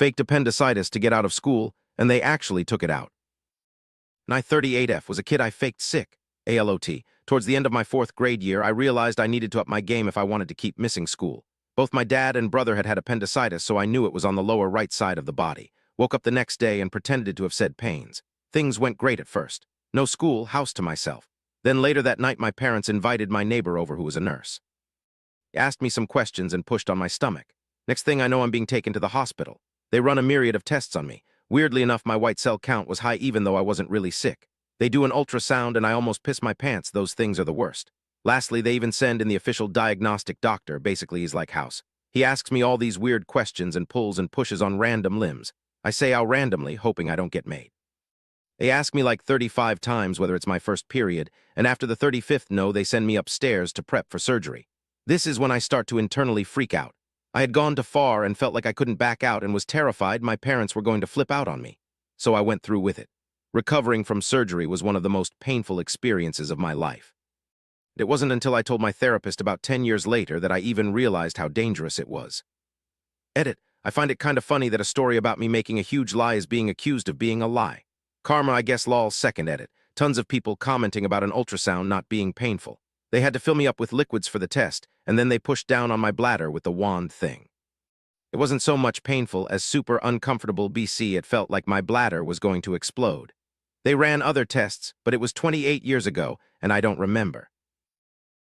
faked appendicitis to get out of school, and they actually took it out. And I 38F was a kid I faked sick, ALOT. Towards the end of my 4th grade year, I realized I needed to up my game if I wanted to keep missing school. Both my dad and brother had appendicitis, so I knew it was on the lower right side of the body. Woke up the next day and pretended to have said pains. Things went great at first. No school, house to myself. Then later that night, my parents invited my neighbor over who was a nurse. He asked me some questions and pushed on my stomach. Next thing I know, I'm being taken to the hospital. They run a myriad of tests on me. Weirdly enough, my white cell count was high even though I wasn't really sick. They do an ultrasound and I almost piss my pants. Those things are the worst. Lastly, they even send in the official diagnostic doctor. Basically, he's like House. He asks me all these weird questions and pulls and pushes on random limbs. I say how randomly, hoping I don't get made. They ask me like 35 times whether it's my first period, and after the 35th no, they send me upstairs to prep for surgery. This is when I start to internally freak out. I had gone too far and felt like I couldn't back out and was terrified my parents were going to flip out on me. So I went through with it. Recovering from surgery was one of the most painful experiences of my life. It wasn't until I told my therapist about 10 years later that I even realized how dangerous it was. Edit. I find it kind of funny that a story about me making a huge lie is being accused of being a lie. Karma, I guess, lol. Second edit. Tons of people commenting about an ultrasound not being painful. They had to fill me up with liquids for the test, and then they pushed down on my bladder with the wand thing. It wasn't so much painful as super uncomfortable. BC, it felt like my bladder was going to explode. They ran other tests, but it was 28 years ago, and I don't remember.